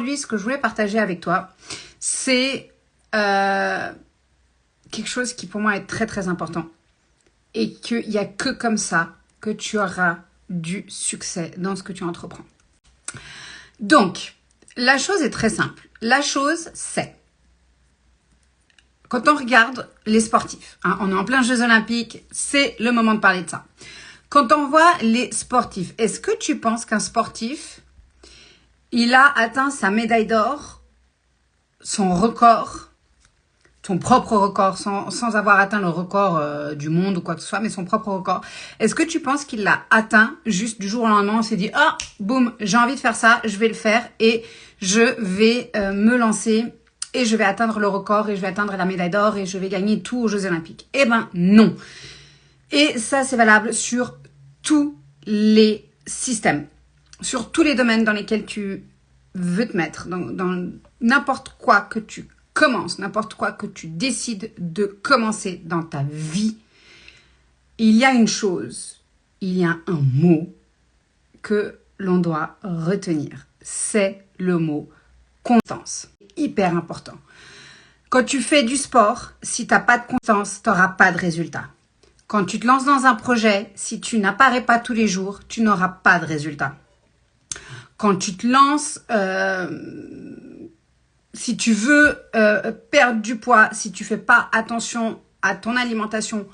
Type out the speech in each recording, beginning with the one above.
Aujourd'hui, ce que je voulais partager avec toi, c'est quelque chose qui pour moi est très très important et qu'il n'y a que comme ça que tu auras du succès dans ce que tu entreprends. Donc, la chose est très simple. La chose, c'est quand on regarde les sportifs, hein, on est en plein Jeux Olympiques, c'est le moment de parler de ça. Quand on voit les sportifs, est-ce que tu penses qu'un sportif, il a atteint sa médaille d'or, son record, son propre record, sans avoir atteint le record du monde ou quoi que ce soit, mais son propre record. Est-ce que tu penses qu'il l'a atteint juste du jour au lendemain, on s'est dit « Ah, boum, j'ai envie de faire ça, je vais le faire et je vais me lancer et je vais atteindre le record et je vais atteindre la médaille d'or et je vais gagner tout aux Jeux Olympiques. » Eh ben non. Et ça, c'est valable sur tous les systèmes, sur tous les domaines dans lesquels tu veux te mettre, dans n'importe quoi que tu commences, n'importe quoi que tu décides de commencer dans ta vie, il y a une chose, il y a un mot que l'on doit retenir. C'est le mot constance. Hyper important. Quand tu fais du sport, si tu n'as pas de constance, tu n'auras pas de résultat. Quand tu te lances dans un projet, si tu n'apparais pas tous les jours, tu n'auras pas de résultat. Quand tu te lances, si tu veux perdre du poids, si tu fais pas attention à ton alimentation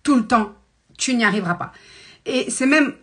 tout le temps, tu n'y arriveras pas. Et c'est même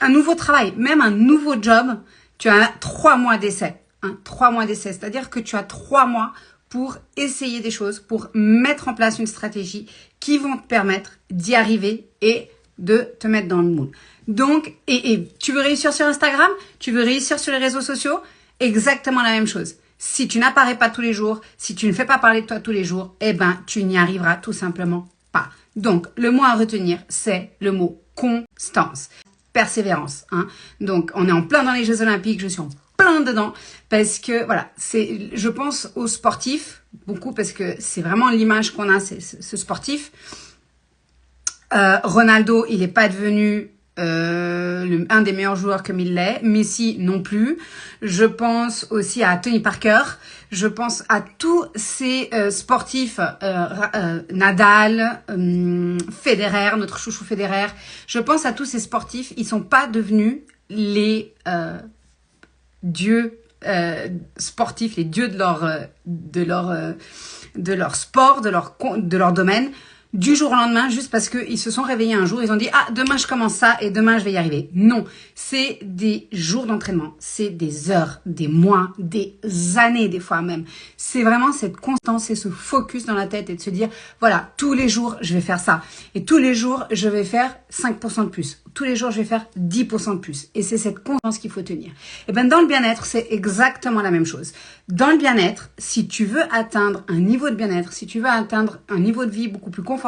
un nouveau travail, même un nouveau job, tu as 3 mois d'essai. Hein, 3 mois d'essai, c'est-à-dire que tu as 3 mois pour essayer des choses, pour mettre en place une stratégie qui vont te permettre d'y arriver et de te mettre dans le moule. Donc, et tu veux réussir sur Instagram, tu veux réussir sur les réseaux sociaux, exactement la même chose. Si tu n'apparais pas tous les jours, si tu ne fais pas parler de toi tous les jours, eh ben, tu n'y arriveras tout simplement pas. Donc, le mot à retenir, c'est le mot constance, persévérance. Hein. Donc, on est en plein dans les Jeux Olympiques, je suis en plein dedans parce que, voilà, je pense aux sportifs, beaucoup parce que c'est vraiment l'image qu'on a, c'est ce sportif. Ronaldo, il n'est pas devenu un des meilleurs joueurs comme il l'est. Messi non plus. Je pense aussi à Tony Parker. Je pense à tous ces sportifs, Nadal, Federer, notre chouchou Federer. Je pense à tous ces sportifs. Ils sont pas devenus les dieux sportifs, les dieux de leur sport, de leur domaine. Du jour au lendemain, juste parce qu'ils se sont réveillés un jour, ils ont dit « Ah, demain je commence ça et demain je vais y arriver ». Non, c'est des jours d'entraînement, c'est des heures, des mois, des années des fois même. C'est vraiment cette constance, c'est ce focus dans la tête et de se dire « Voilà, tous les jours je vais faire ça et tous les jours je vais faire 5% de plus, tous les jours je vais faire 10% de plus ». Et c'est cette constance qu'il faut tenir. Et bien dans le bien-être, c'est exactement la même chose. Dans le bien-être, si tu veux atteindre un niveau de bien-être, si tu veux atteindre un niveau de vie beaucoup plus confortable,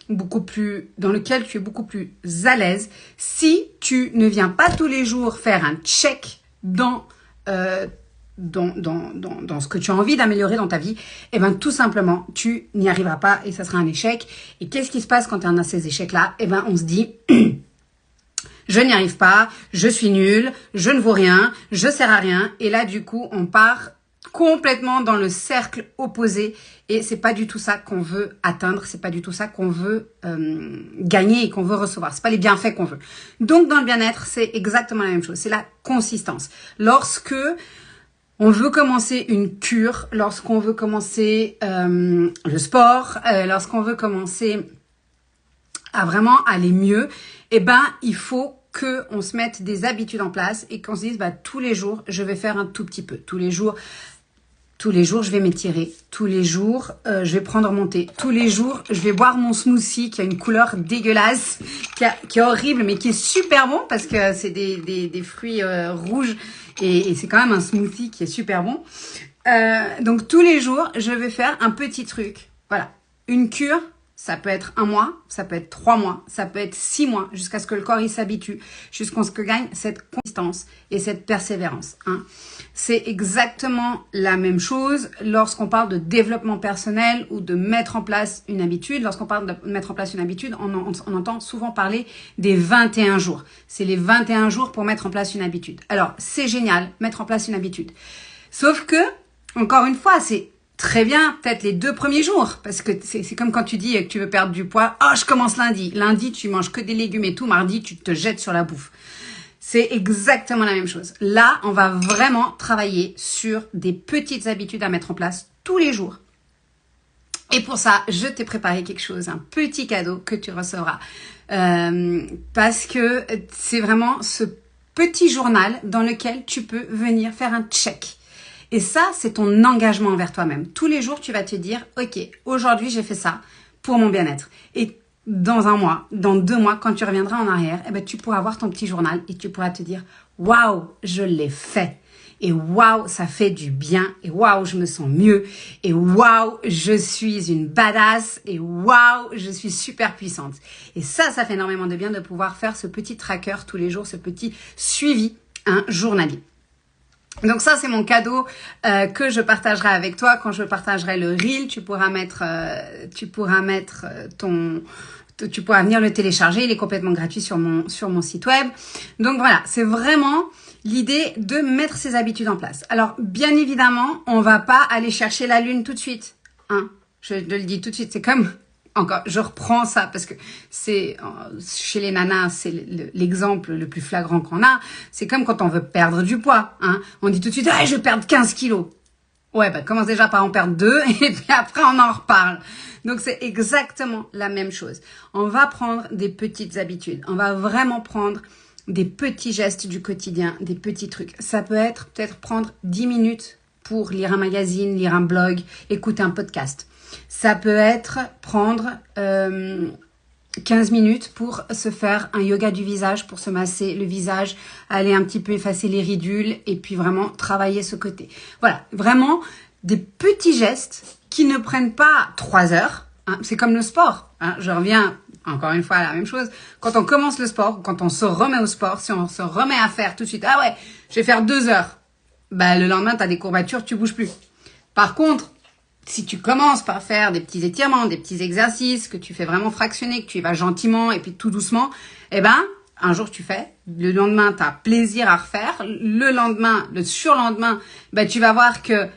dans lequel tu es beaucoup plus à l'aise, si tu ne viens pas tous les jours faire un check dans ce que tu as envie d'améliorer dans ta vie, eh ben tout simplement, tu n'y arriveras pas et ça sera un échec. Et qu'est-ce qui se passe quand on a ces échecs-là? Eh ben on se dit... Je n'y arrive pas, je suis nulle, je ne vaux rien, je sers à rien. Et là, du coup, on part complètement dans le cercle opposé. Et c'est pas du tout ça qu'on veut atteindre, c'est pas du tout ça qu'on veut gagner et qu'on veut recevoir. C'est pas les bienfaits qu'on veut. Donc, dans le bien-être, c'est exactement la même chose. C'est la consistance. Lorsque on veut commencer une cure, lorsqu'on veut commencer le sport, lorsqu'on veut commencer à vraiment aller mieux, eh ben, il faut qu'on se mette des habitudes en place et qu'on se dise, bah, tous les jours, je vais faire un tout petit peu. Tous les jours, je vais m'étirer. Tous les jours, je vais prendre mon thé. Tous les jours, je vais boire mon smoothie qui a une couleur dégueulasse, qui est horrible, mais qui est super bon parce que c'est des fruits rouges et c'est quand même un smoothie qui est super bon. Donc, tous les jours, je vais faire un petit truc. Voilà. Une cure. Ça peut être 1 mois, ça peut être 3 mois, ça peut être 6 mois, jusqu'à ce que le corps il s'habitue, jusqu'à ce que gagne cette consistance et cette persévérance. Hein. C'est exactement la même chose lorsqu'on parle de développement personnel ou de mettre en place une habitude. Lorsqu'on parle de mettre en place une habitude, on entend souvent parler des 21 jours. C'est les 21 jours pour mettre en place une habitude. Alors, c'est génial, mettre en place une habitude. Sauf que, encore une fois, c'est très bien peut-être les 2 premiers jours, parce que c'est comme quand tu dis que tu veux perdre du poids. Oh, je commence lundi. Lundi, tu manges que des légumes et tout. Mardi, tu te jettes sur la bouffe. C'est exactement la même chose. Là, on va vraiment travailler sur des petites habitudes à mettre en place tous les jours. Et pour ça, je t'ai préparé quelque chose, un petit cadeau que tu recevras. Parce que c'est vraiment ce petit journal dans lequel tu peux venir faire un check. Et ça, c'est ton engagement envers toi-même. Tous les jours, tu vas te dire, OK, aujourd'hui, j'ai fait ça pour mon bien-être. Et dans 1 mois, dans 2 mois, quand tu reviendras en arrière, eh ben, tu pourras voir ton petit journal et tu pourras te dire, waouh, je l'ai fait. Et waouh, ça fait du bien. Et waouh, je me sens mieux. Et waouh, je suis une badass. Et waouh, je suis super puissante. Et ça fait énormément de bien de pouvoir faire ce petit tracker tous les jours, ce petit suivi journalier. Donc ça, c'est mon cadeau que je partagerai avec toi quand je partagerai le reel. Tu pourras venir le télécharger. Il est complètement gratuit sur mon site web. Donc voilà, c'est vraiment l'idée de mettre ces habitudes en place. Alors, bien évidemment, on va pas aller chercher la lune tout de suite. Je te le dis tout de suite, c'est comme... Encore, je reprends ça parce que c'est chez les nanas, c'est l'exemple le plus flagrant qu'on a. C'est comme quand on veut perdre du poids. On dit tout de suite, ah, je vais perdre 15 kilos. Ouais, commence déjà par en perdre 2 et puis après on en reparle. Donc c'est exactement la même chose. On va prendre des petites habitudes. On va vraiment prendre des petits gestes du quotidien, des petits trucs. Ça peut être peut-être prendre 10 minutes pour lire un magazine, lire un blog, écouter un podcast. Ça peut être prendre 15 minutes pour se faire un yoga du visage, pour se masser le visage, aller un petit peu effacer les ridules et puis vraiment travailler ce côté. Voilà, vraiment des petits gestes qui ne prennent pas 3 heures. C'est comme le sport. Je reviens encore une fois à la même chose. Quand on commence le sport, quand on se remet au sport, si on se remet à faire tout de suite, ah ouais, je vais faire 2 heures. Le lendemain, tu as des courbatures, tu bouges plus. Par contre, si tu commences par faire des petits étirements, des petits exercices, que tu fais vraiment fractionner, que tu y vas gentiment et puis tout doucement, un jour tu fais, le lendemain tu as plaisir à refaire, le surlendemain, tu vas voir que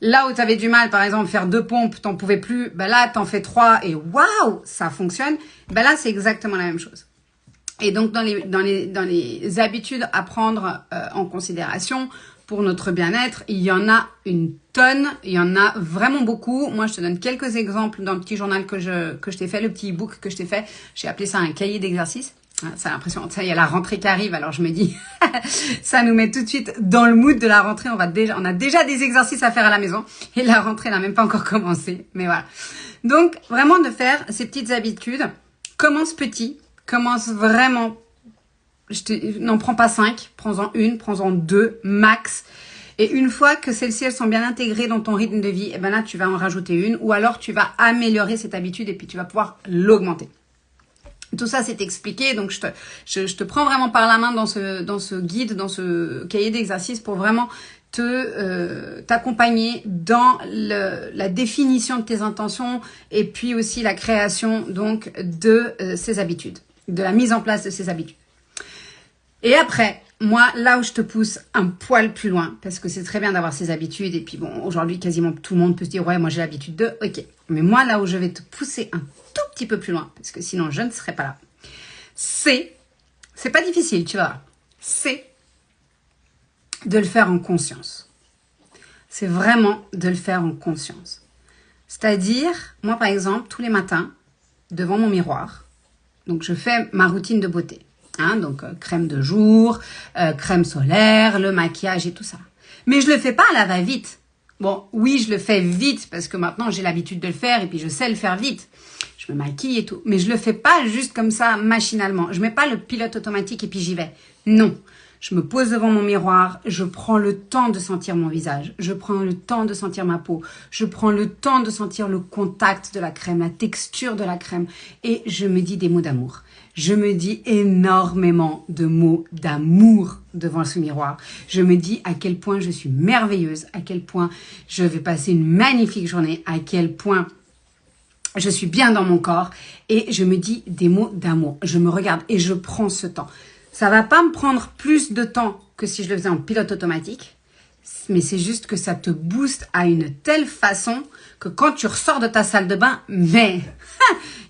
là où tu avais du mal, par exemple, faire 2 pompes, t'en pouvais plus, là t'en fais 3 et waouh, ça fonctionne. Là c'est exactement la même chose. Et donc dans les habitudes à prendre en considération, pour notre bien-être, il y en a une tonne, il y en a vraiment beaucoup. Moi, je te donne quelques exemples dans le petit journal que je t'ai fait, le petit e-book que je t'ai fait. J'ai appelé ça un cahier d'exercices. Ça a l'impression, ça y a la rentrée qui arrive, alors je me dis, ça nous met tout de suite dans le mood de la rentrée. On a déjà des exercices à faire à la maison et la rentrée n'a même pas encore commencé. Mais voilà. Donc, vraiment de faire ces petites habitudes. Commence petit, commence vraiment. N'en prends pas 5, prends-en 1, prends-en 2 max. Et une fois que celles-ci elles sont bien intégrées dans ton rythme de vie, là tu vas en rajouter une ou alors tu vas améliorer cette habitude et puis tu vas pouvoir l'augmenter. Tout ça c'est expliqué, donc je te prends vraiment par la main dans ce guide, dans ce cahier d'exercices pour vraiment t'accompagner dans la définition de tes intentions et puis aussi la création donc de ces habitudes, de la mise en place de ces habitudes. Et après, moi, là où je te pousse un poil plus loin, parce que c'est très bien d'avoir ces habitudes, et puis bon, aujourd'hui, quasiment tout le monde peut se dire, ouais, moi j'ai l'habitude de, ok. Mais moi, là où je vais te pousser un tout petit peu plus loin, parce que sinon je ne serai pas là, c'est pas difficile, tu vois, c'est de le faire en conscience. C'est vraiment de le faire en conscience. C'est-à-dire, moi par exemple, tous les matins, devant mon miroir, donc je fais ma routine de beauté. Donc crème de jour, crème solaire, le maquillage et tout ça. Mais je le fais pas à la va-vite. Bon, oui, je le fais vite parce que maintenant j'ai l'habitude de le faire et puis je sais le faire vite. Je me maquille et tout. Mais je le fais pas juste comme ça, machinalement. Je mets pas le pilote automatique et puis j'y vais. Non. Je me pose devant mon miroir, je prends le temps de sentir mon visage, je prends le temps de sentir ma peau, je prends le temps de sentir le contact de la crème, la texture de la crème et je me dis des mots d'amour. Je me dis énormément de mots d'amour devant ce miroir. Je me dis à quel point je suis merveilleuse, à quel point je vais passer une magnifique journée, à quel point je suis bien dans mon corps et je me dis des mots d'amour. Je me regarde et je prends ce temps. Ça va pas me prendre plus de temps que si je le faisais en pilote automatique, Mais c'est juste que ça te booste à une telle façon que quand tu ressors de ta salle de bain, mais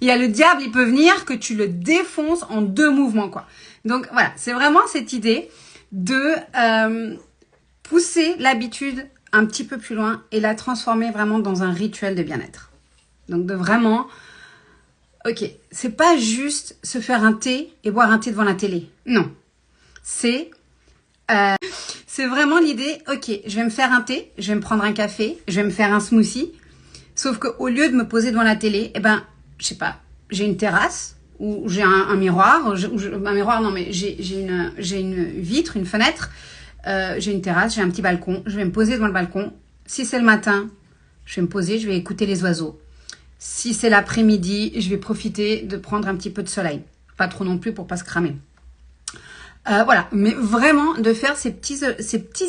il y a le diable, il peut venir que tu le défonces en 2 mouvements, quoi. Donc voilà, c'est vraiment cette idée de pousser l'habitude un petit peu plus loin et la transformer vraiment dans un rituel de bien-être. Donc de vraiment, ok, c'est pas juste se faire un thé et boire un thé devant la télé. Non, c'est vraiment l'idée, ok, je vais me faire un thé, je vais me prendre un café, je vais me faire un smoothie. Sauf qu'au lieu de me poser devant la télé, eh ben, je sais pas, j'ai une terrasse ou j'ai un miroir, un miroir non mais j'ai une vitre, une fenêtre, j'ai une terrasse, j'ai un petit balcon, je vais me poser devant le balcon. Si c'est le matin, je vais me poser, je vais écouter les oiseaux. Si c'est l'après-midi, je vais profiter de prendre un petit peu de soleil. Pas trop non plus pour pas se cramer. Voilà, mais vraiment de faire ces petits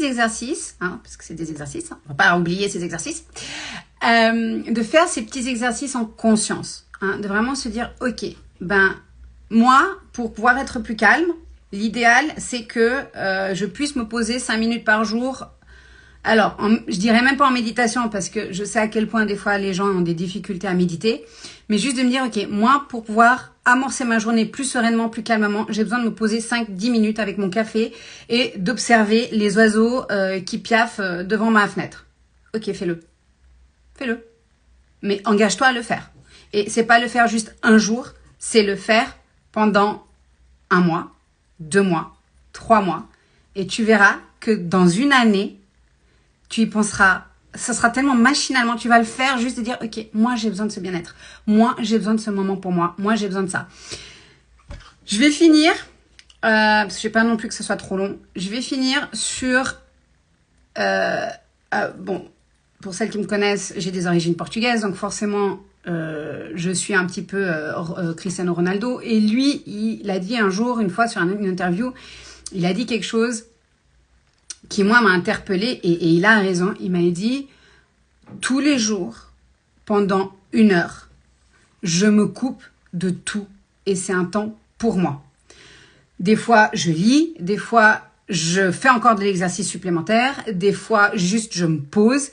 exercices, hein, parce que c'est des exercices, hein, on va pas oublier ces exercices, de faire ces petits exercices en conscience, hein, de vraiment se dire, ok, ben moi, pour pouvoir être plus calme, l'idéal c'est que je puisse me poser 5 minutes par jour. Alors, je dirais même pas en méditation parce que je sais à quel point des fois les gens ont des difficultés à méditer, mais juste de me dire, ok, moi pour pouvoir amorcer ma journée plus sereinement, plus calmement, j'ai besoin de me poser 5-10 minutes avec mon café et d'observer les oiseaux qui piaffent devant ma fenêtre. Ok, fais-le. Fais-le. Mais engage-toi à le faire. Et c'est pas le faire juste un jour, c'est le faire pendant 1 mois, 2 mois, 3 mois. Et tu verras que dans une année, tu y penseras, ça sera tellement machinalement, tu vas le faire juste de dire, ok, moi j'ai besoin de ce bien-être. Moi j'ai besoin de ce moment pour moi. Moi j'ai besoin de ça. Je vais finir, parce que je ne veux pas non plus que ce soit trop long. Je vais finir sur, bon, pour celles qui me connaissent, j'ai des origines portugaises, donc forcément, je suis un petit peu Cristiano Ronaldo. Et lui, il a dit un jour, une fois sur une interview, il a dit quelque chose qui, moi, m'a interpellée et il a raison. Il m'a dit, tous les jours, pendant 1 heure, je me coupe de tout et c'est un temps pour moi. Des fois, je lis, des fois, je fais encore de l'exercice supplémentaire, des fois, juste, je me pose,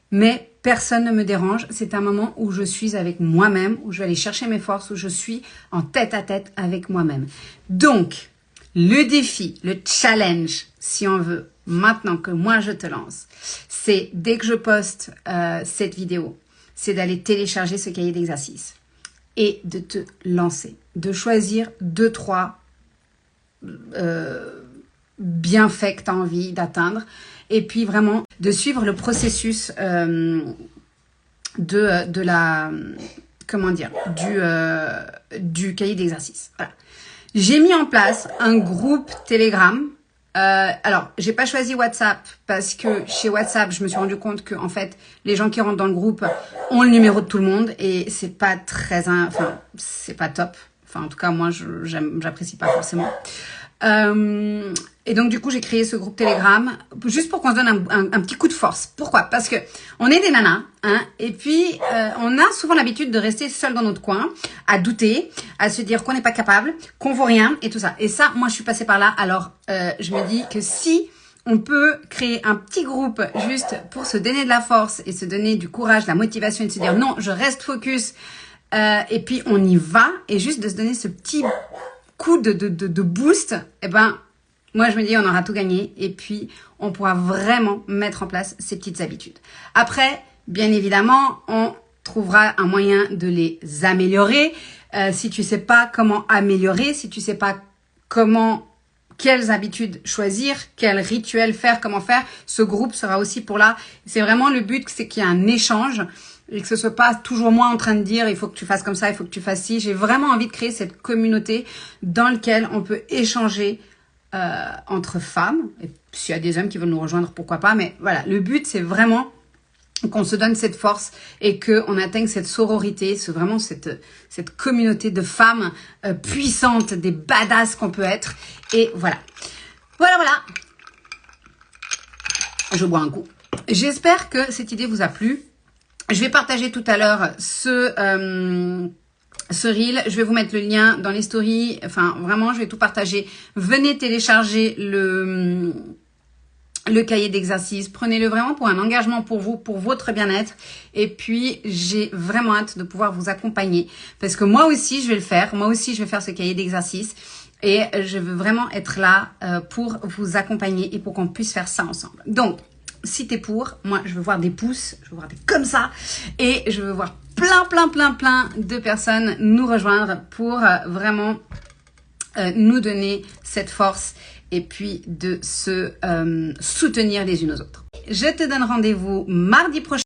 mais personne ne me dérange. C'est un moment où je suis avec moi-même, où je vais aller chercher mes forces, où je suis en tête-à-tête avec moi-même. Donc, le défi, le challenge, si on veut, maintenant que moi je te lance, c'est dès que je poste cette vidéo, c'est d'aller télécharger ce cahier d'exercice et de te lancer, de choisir 2-3 bienfaits que tu as envie d'atteindre et puis vraiment de suivre le processus de la, comment dire, du cahier d'exercice. Voilà. J'ai mis en place un groupe Telegram. Alors, j'ai pas choisi WhatsApp parce que chez WhatsApp, je me suis rendu compte que en fait, les gens qui rentrent dans le groupe ont le numéro de tout le monde et c'est pas très, enfin, c'est pas top. Enfin, en tout cas, moi, j'apprécie pas forcément. Et donc, du coup, j'ai créé ce groupe Telegram juste pour qu'on se donne un petit coup de force. Pourquoi? Parce que on est des nanas, hein, et puis on a souvent l'habitude de rester seul dans notre coin, à douter, à se dire qu'on n'est pas capable, qu'on vaut rien et tout ça. Et ça, moi, je suis passée par là. Alors, je me dis que si on peut créer un petit groupe juste pour se donner de la force et se donner du courage, de la motivation et de se dire non, je reste focus et puis on y va et juste de se donner ce petit coup de boost, eh ben, moi, je me dis, on aura tout gagné et puis on pourra vraiment mettre en place ces petites habitudes. Après, bien évidemment, on trouvera un moyen de les améliorer. Si tu sais pas comment améliorer, si tu sais pas quelles habitudes choisir, quel rituel faire, comment faire, ce groupe sera aussi pour là. C'est vraiment le but, c'est qu'il y ait un échange et que ce soit pas toujours moi en train de dire il faut que tu fasses comme ça, il faut que tu fasses ci. J'ai vraiment envie de créer cette communauté dans laquelle on peut échanger entre femmes. Et s'il y a des hommes qui veulent nous rejoindre, pourquoi pas. Mais voilà, le but, c'est vraiment qu'on se donne cette force et qu'on atteigne cette sororité, vraiment cette communauté de femmes puissantes, des badass qu'on peut être. Et voilà. Voilà. Je bois un coup. J'espère que cette idée vous a plu. Je vais partager tout à l'heure ce reel, je vais vous mettre le lien dans les stories, enfin vraiment je vais tout partager. Venez télécharger le cahier d'exercice. Prenez-le vraiment pour un engagement pour vous, pour votre bien-être. Et puis, j'ai vraiment hâte de pouvoir vous accompagner parce que moi aussi, je vais le faire. Moi aussi, je vais faire ce cahier d'exercice et je veux vraiment être là pour vous accompagner et pour qu'on puisse faire ça ensemble. Donc, si t'es pour, moi, je veux voir des pouces, je veux voir des comme ça et je veux voir plein de personnes nous rejoindre pour vraiment nous donner cette force et puis de se soutenir les unes aux autres. Je te donne rendez-vous mardi prochain.